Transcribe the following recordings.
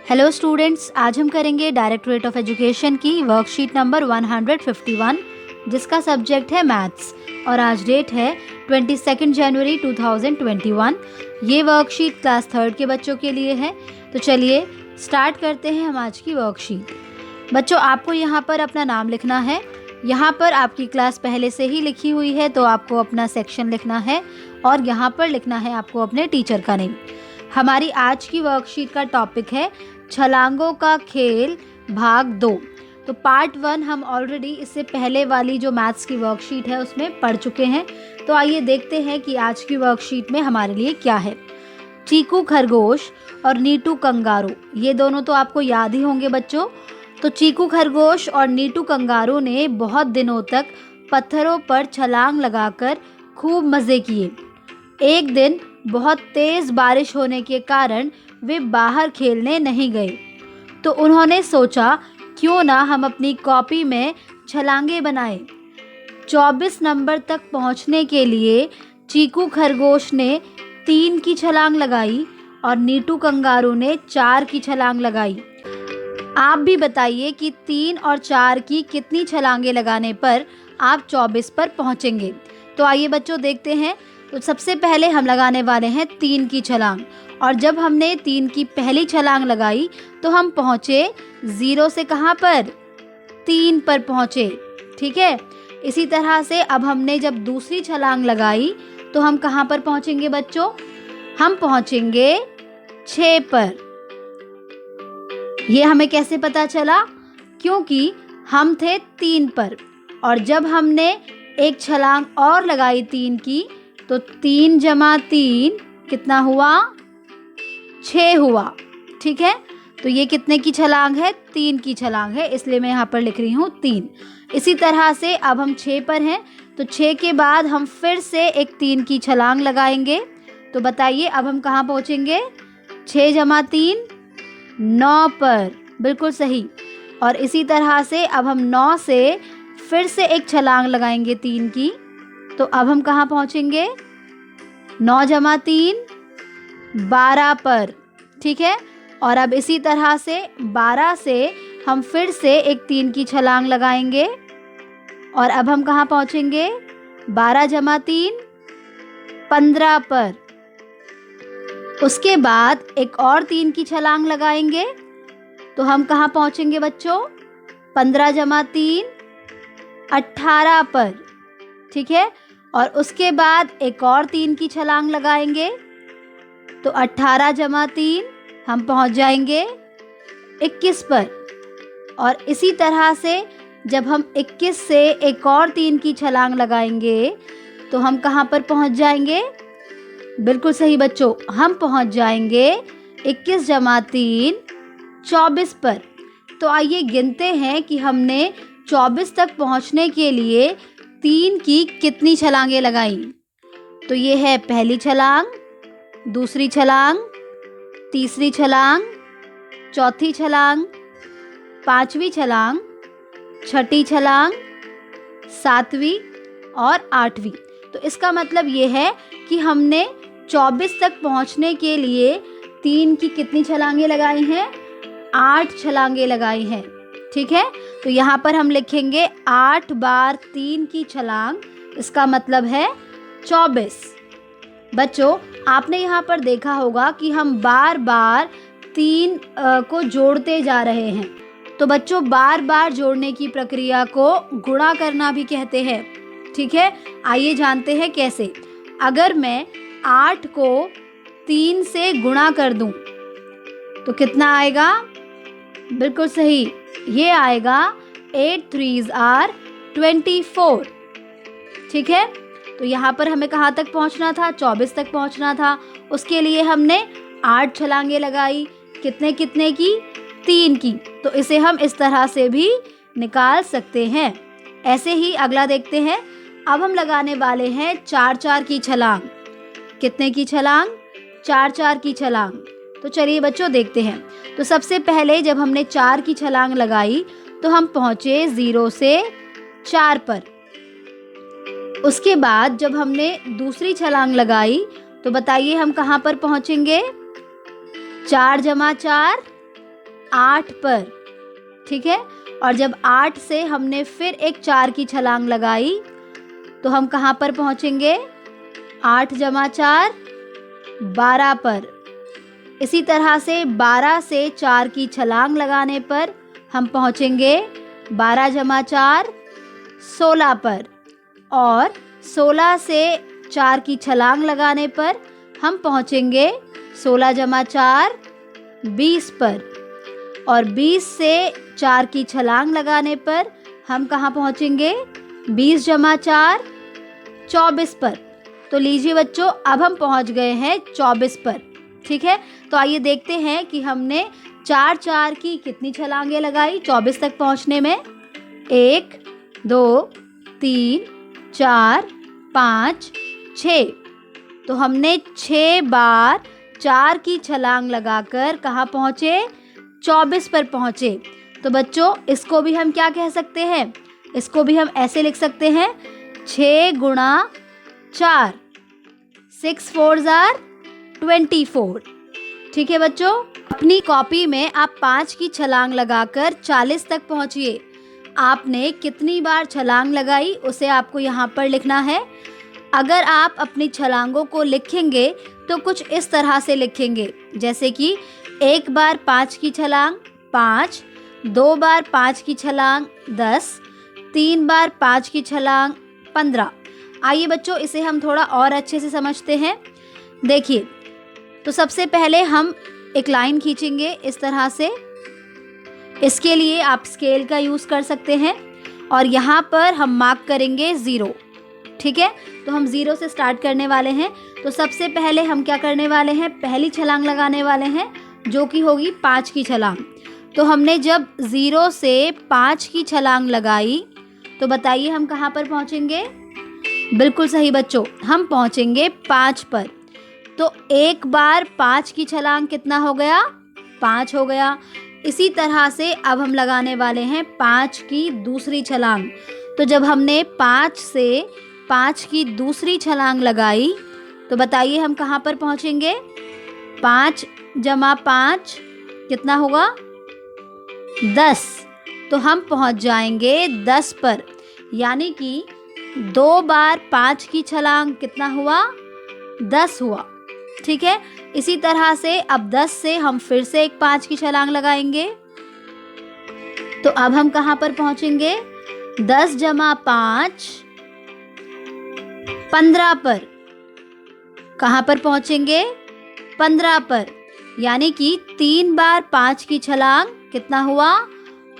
Hello students, आज हम करेंगे डायरेक्टरेट ऑफ एजुकेशन की वर्कशीट नंबर 151 जिसका सब्जेक्ट है मैथ्स और आज डेट है 22 जनवरी 2021। ये वर्कशीट क्लास 3 के बच्चों के लिए है। तो चलिए स्टार्ट करते हैं हम आज की वर्कशीट। बच्चों, आपको यहाँ पर अपना नाम लिखना है। यहाँ पर आपकी क्लास पहले से ही लिखी हुई है तो आपको अपना सेक्शन लिखना है और यहाँ पर लिखना है आपको अपने टीचर का नेम। हमारी आज की वर्कशीट का टॉपिक है छलांगों का खेल भाग 2। तो पार्ट 1 हम ऑलरेडी इससे पहले वाली जो मैथ्स की वर्कशीट है उसमें पढ़ चुके हैं। तो आइए देखते हैं कि आज की वर्कशीट में हमारे लिए क्या है। चीकू खरगोश और नीटू कंगारू, ये दोनों तो आपको याद ही होंगे बच्चों। तो चीकू खरगोश और नीटू कंगारू ने बहुत दिनों तक पत्थरों पर छलांग लगाकर खूब मज़े किए। एक दिन बहुत तेज़ बारिश होने के कारण वे बाहर खेलने नहीं गए। तो उन्होंने सोचा क्यों ना हम अपनी कॉपी में छलांगे बनाएं। 24 नंबर तक पहुंचने के लिए चीकू खरगोश ने 3 की छलांग लगाई और नीटू कंगारू ने 4 की छलांग लगाई। आप भी बताइए कि 3 और 4 की कितनी छलांगे लगाने पर आप 24 पर पहुंचेंगे। तो आइए बच्चों देखते हैं। तो सबसे पहले हम लगाने वाले हैं 3 की छलांग और जब हमने 3 की पहली छलांग लगाई तो हम पहुँचे 0 से कहाँ पर, 3 पर पहुँचे। ठीक है, इसी तरह से अब हमने जब दूसरी छलांग लगाई तो हम कहाँ पर पहुँचेंगे बच्चों, हम पहुँचेंगे 6 पर। ये हमें कैसे पता चला, क्योंकि हम थे 3 पर और जब हमने एक छलांग और लगाई 3 की तो 3 जमा 3 कितना हुआ, 6 हुआ। ठीक है, तो ये कितने की छलांग है, 3 की छलांग है, इसलिए मैं यहाँ पर लिख रही हूँ 3। इसी तरह से अब हम 6 पर हैं तो 6 के बाद हम फिर से एक 3 की छलांग लगाएंगे। तो बताइए अब हम कहाँ पहुँचेंगे, 6 जमा 3 9 पर, बिल्कुल सही। और इसी तरह से अब हम 9 से फिर से एक छलांग लगाएंगे 3 की, तो अब हम कहाँ पहुँचेंगे, 9 जमा 3 12 पर। ठीक है, और अब इसी तरह से 12 से हम फिर से एक 3 की छलांग लगाएंगे और अब हम कहाँ पहुँचेंगे, 12 जमा 3 15 पर। उसके बाद एक और 3 की छलांग लगाएंगे तो हम कहाँ पहुँचेंगे बच्चों, 15 जमा 3 18 पर। ठीक है, और उसके बाद एक और 3 की छलांग लगाएंगे तो 18 जमा 3 हम पहुंच जाएंगे 21 पर। और इसी तरह से जब हम 21 से एक और 3 की छलांग लगाएंगे तो हम कहां पर पहुंच जाएंगे, बिल्कुल सही बच्चों, हम पहुंच जाएंगे 21 जमा 3 24 पर। तो आइए गिनते हैं कि हमने 24 तक पहुंचने के लिए 3 की कितनी छलांगे लगाई। तो ये है पहली छलांग, दूसरी छलांग, तीसरी छलांग, चौथी छलांग, पांचवी छलांग, छठी छलांग, सातवीं और 8वीं। तो इसका मतलब ये है कि हमने 24 तक पहुंचने के लिए 3 की कितनी छलांगे लगाई हैं, 8 छलांगे लगाई हैं। ठीक है, तो यहाँ पर हम लिखेंगे 8 बार 3 की छलांग, इसका मतलब है 24। बच्चों, आपने यहाँ पर देखा होगा कि हम बार बार 3 को जोड़ते जा रहे हैं। तो बच्चों, बार बार जोड़ने की प्रक्रिया को गुणा करना भी कहते हैं। ठीक है, आइए जानते हैं कैसे। अगर मैं 8 को 3 से गुणा कर दूं तो कितना आएगा, बिल्कुल सही, ये आएगा 8 3s are 24। ठीक है, तो यहाँ पर हमें कहाँ तक पहुँचना था, 24 तक पहुँचना था। उसके लिए हमने 8 छलांगे लगाई, कितने कितने की, 3 की। तो इसे हम इस तरह से भी निकाल सकते हैं। ऐसे ही अगला देखते हैं। अब हम लगाने वाले हैं 4-4 की छलांग। कितने की छलांग, 4-4 की छलांग। तो चलिए बच्चों देखते हैं। तो सबसे पहले जब हमने 4 की छलांग लगाई तो हम पहुँचे 0 से 4 पर। उसके बाद जब हमने दूसरी छलांग लगाई तो बताइए हम कहाँ पर पहुँचेंगे, 4 जमा 4 8 पर, ठीक है। और जब 8 से हमने फिर एक 4 की छलांग लगाई तो हम कहाँ पर पहुँचेंगे? 8 जमा 4 12 पर। इसी तरह से 12 से 4 की छलांग लगाने पर हम पहुँचेंगे 12 जमा 4 16 पर। और 16 से 4 की छलांग लगाने पर हम पहुँचेंगे 16 जमा 4 20 पर। और 20 से 4 की छलांग लगाने पर हम कहाँ पहुँचेंगे? 20 जमा 4 24 पर। तो लीजिए बच्चों, अब हम पहुँच गए हैं 24 पर, ठीक है। तो आइए देखते हैं कि हमने 4 4 की कितनी छलांगें लगाई 24 तक पहुँचने में। 1 2 3 4 5 6। तो हमने 6 बार 4 की छलांग लगाकर कहाँ पहुँचे? 24 पर पहुँचे। तो बच्चों, इसको भी हम क्या कह सकते हैं? इसको भी हम ऐसे लिख सकते हैं 6 गुणा 4, 6 4 जार 24, ठीक है बच्चों। अपनी कॉपी में आप 5 की छलांग लगाकर 40 तक पहुँचिए। आपने कितनी बार छलांग लगाई उसे आपको यहाँ पर लिखना है। अगर आप अपनी छलांगों को लिखेंगे तो कुछ इस तरह से लिखेंगे, जैसे कि 1 बार 5 की छलांग 5, 2 बार 5 की छलांग 10, 3 बार 5 की छलांग 15। आइए बच्चों, इसे हम थोड़ा और अच्छे से समझते हैं। देखिए, तो सबसे पहले हम एक लाइन खींचेंगे इस तरह से। इसके लिए आप स्केल का यूज़ कर सकते हैं और यहाँ पर हम मार्क करेंगे 0, ठीक है। तो हम 0 से स्टार्ट करने वाले हैं। तो सबसे पहले हम क्या करने वाले हैं? पहली छलांग लगाने वाले हैं, जो कि होगी 5 की छलांग। तो हमने जब 0 से 5 की छलांग लगाई तो बताइए हम कहाँ पर पहुँचेंगे? बिल्कुल सही बच्चों, हम पहुँचेंगे 5 पर। तो 1 बार 5 की छलांग कितना हो गया? 5 हो गया। इसी तरह से अब हम लगाने वाले हैं 5 की दूसरी छलांग। तो जब हमने 5 से 5 की दूसरी छलांग लगाई तो बताइए हम कहाँ पर पहुँचेंगे? 5 जमा 5 कितना होगा? 10। तो हम पहुँच जाएंगे 10 पर। यानी कि 2 बार 5 की छलांग कितना हुआ? 10 हुआ, ठीक है। इसी तरह से अब 10 से हम फिर से एक 5 की छलांग लगाएंगे। तो अब हम कहाँ पर पहुँचेंगे? 10 जमा 5 15 पर। कहाँ पर पहुँचेंगे? 15 पर। यानी कि 3 बार 5 की छलांग कितना हुआ?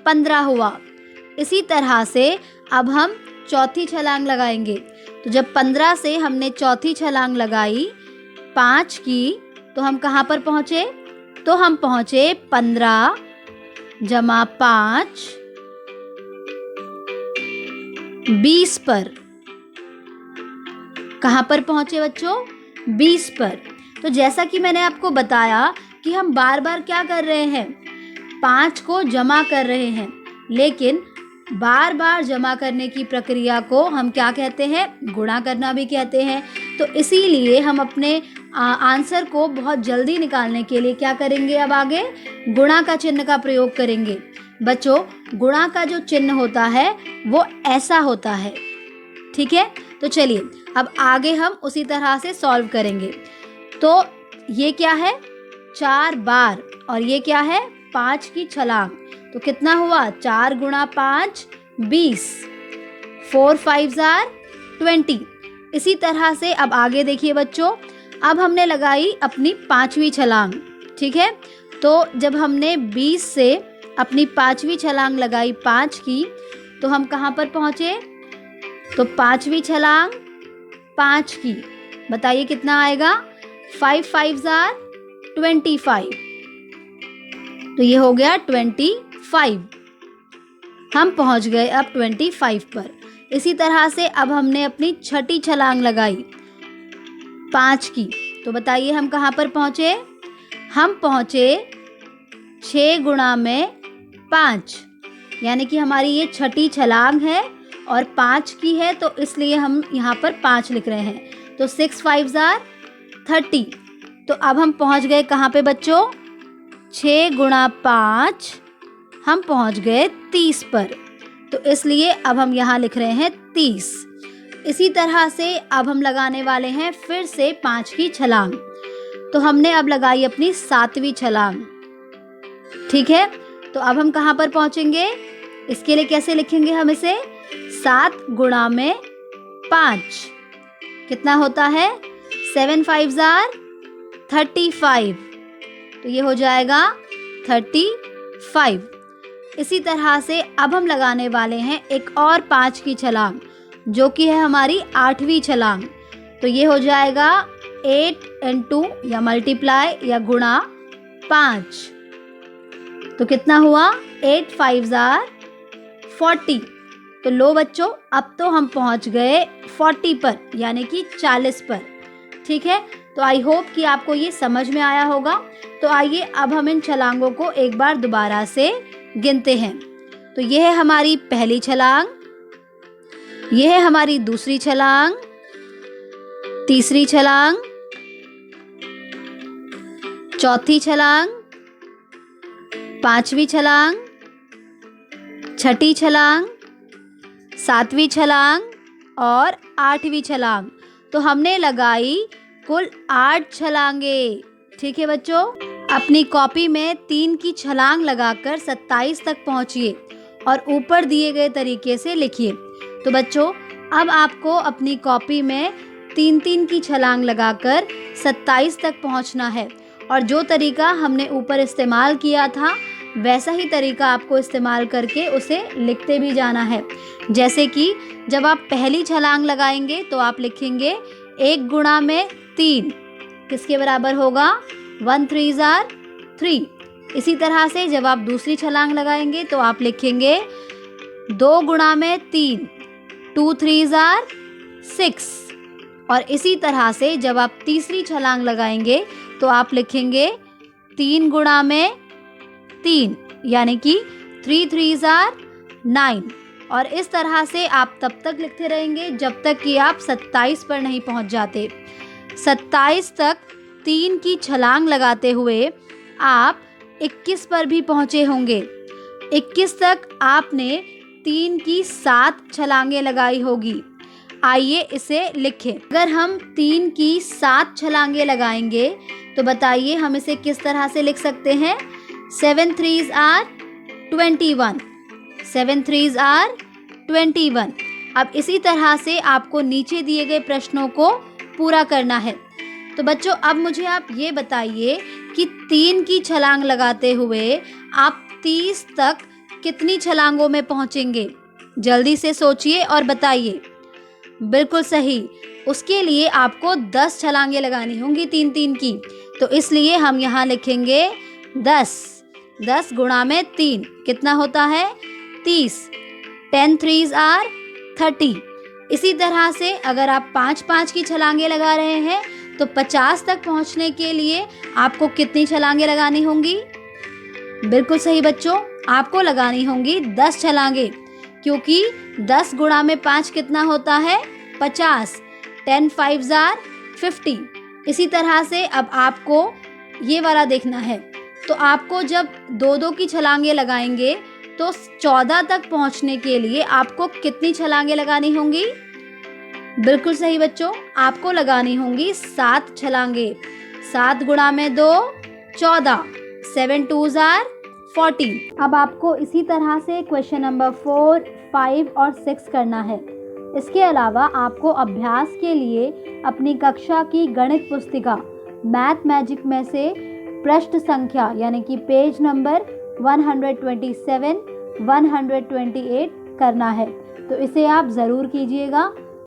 15 हुआ। इसी तरह से अब हम चौथी छलांग लगाएंगे। तो जब 15 से हमने चौथी छलांग लगाई 5 की, तो हम कहाँ पर पहुँचे? तो हम पहुँचे 15 जमा 5 20 पर। कहाँ पर पहुँचे बच्चों? 20 पर। तो जैसा कि मैंने आपको बताया कि हम बार बार क्या कर रहे हैं? 5 को जमा कर रहे हैं, लेकिन बार बार जमा करने की प्रक्रिया को हम क्या कहते हैं? गुणा करना भी कहते हैं। तो इसीलिए हम अपने आंसर को बहुत जल्दी निकालने के लिए क्या करेंगे? अब आगे गुणा का चिन्ह का प्रयोग करेंगे। बच्चों, गुणा का जो चिन्ह होता है वो ऐसा होता है, ठीक है। तो चलिए अब आगे हम उसी तरह से सॉल्व करेंगे। तो ये क्या है? 4 बार, और ये क्या है? 5 की छलांग। तो कितना हुआ? 4 गुणा 5 20, 4 5 जार 20। इसी तरह से अब आगे देखिए बच्चों, अब हमने लगाई अपनी 5वीं छलांग, ठीक है। तो जब हमने 20 से अपनी 5वीं छलांग लगाई 5 की, तो हम कहाँ पर पहुँचे? तो 5वीं छलांग 5 की, बताइए कितना आएगा? 5 5 जार 25। तो ये हो गया 25। हम पहुंच गए अब 25 पर। इसी तरह से अब हमने अपनी छठी छलांग लगाई 5 की। तो बताइए हम कहाँ पर पहुँचे? हम पहुँचे 6 गुणा में 5, यानी कि हमारी ये छठी छलांग है और 5 की है, तो इसलिए हम यहाँ पर 5 लिख रहे हैं। तो 6 5 जार 30। तो अब हम पहुँच गए कहाँ पे बच्चों? 6 गुणा 5 हम पहुंच गए 30 पर, तो इसलिए अब हम यहाँ लिख रहे हैं 30। इसी तरह से अब हम लगाने वाले हैं फिर से 5 की छलांग। तो हमने अब लगाई अपनी 7वीं छलांग, ठीक है। तो अब हम कहाँ पर पहुँचेंगे, इसके लिए कैसे लिखेंगे हम इसे, 7 गुणा में 5 कितना होता है, 7 5s are 35, तो ये हो जाएगा 35। इसी तरह से अब हम लगाने वाले हैं एक और 5 की छलांग, जो कि है हमारी 8वीं छलांग। तो ये हो जाएगा 8 इंटू या मल्टीप्लाई या गुणा 5, तो कितना हुआ, 8 5s are 40। तो लो बच्चों, अब तो हम पहुंच गए 40 पर, यानी कि 40 पर, ठीक है। तो आई होप कि आपको ये समझ में आया होगा। तो आइए अब हम इन छलांगों को एक बार दोबारा से गिनते हैं। तो ये है हमारी पहली छलांग, ये है हमारी दूसरी छलांग, तीसरी छलांग, चौथी छलांग, पांचवी छलांग, छठी छलांग, सातवीं छलांग और आठवीं छलांग। तो हमने लगाई कुल 8 छलांगे, ठीक है बच्चों। अपनी कॉपी में 3 की छलांग लगाकर 27 तक पहुंचिए और ऊपर दिए गए तरीके से लिखिए। तो बच्चों, अब आपको अपनी कॉपी में 3-3 की छलांग लगाकर 27 तक पहुंचना है, और जो तरीका हमने ऊपर इस्तेमाल किया था वैसा ही तरीका आपको इस्तेमाल करके उसे लिखते भी जाना है। जैसे कि जब आप पहली छलांग लगाएंगे तो आप लिखेंगे 1 गुणा में 3 किसके बराबर होगा, 1 3s are 3। इसी तरह से जब आप दूसरी छलांग लगाएंगे तो आप लिखेंगे 2 गुणा में 3, 2 3s are 6। और इसी तरह से जब आप तीसरी छलांग लगाएंगे तो आप लिखेंगे 3 गुणा में 3, यानी कि 3 3s are 9। और इस तरह से आप तब तक लिखते रहेंगे जब तक कि आप 27 पर नहीं पहुंच जाते। 27 तक 3 की छलांग लगाते हुए आप 21 पर भी पहुंचे होंगे। 21 तक आपने 3 की 7 छलांगें लगाई होगी। आइए इसे लिखें। अगर हम 3 की 7 छलांगें लगाएंगे तो बताइए हम इसे किस तरह से लिख सकते हैं। 7 3s are 21, 7 3s are 21। अब इसी तरह से आपको नीचे दिए गए प्रश्नों को पूरा करना है। तो बच्चों, अब मुझे आप ये बताइए कि 3 की छलांग लगाते हुए आप 30 तक कितनी छलांगों में पहुंचेंगे। जल्दी से सोचिए और बताइए। बिल्कुल सही, उसके लिए आपको 10 छलांगें लगानी होंगी 3-3 की। तो इसलिए हम यहाँ लिखेंगे 10 गुणा में 3 कितना होता है, 30। 10 3s are 30। इसी तरह से अगर आप 5-5 की छलांगें लगा रहे हैं तो 50 तक पहुंचने के लिए आपको कितनी छलांगें लगानी होंगी। बिल्कुल सही बच्चों, आपको लगानी होंगी 10 छलांगें, क्योंकि 10 गुणा में 5 कितना होता है, 50। 10 5s are 50। इसी तरह से अब आपको ये वाला देखना है। तो आपको जब 2-2 की छलांगें लगाएंगे तो 14 तक पहुंचने के लिए आपको कितनी छलांगें लगानी होंगी। बिल्कुल सही बच्चों, आपको लगानी होंगी 7 छलांगें। 7 गुणा में 2 14, 7 2s are 14। अब आपको इसी तरह से क्वेश्चन नंबर 4, 5 और 6 करना है। इसके अलावा आपको अभ्यास के लिए अपनी कक्षा की गणित पुस्तिका मैथ मैजिक में से पृष्ठ संख्या यानी कि पेज नंबर 127, 128 करना है। तो इसे आप ज़रूर कीजिएगा।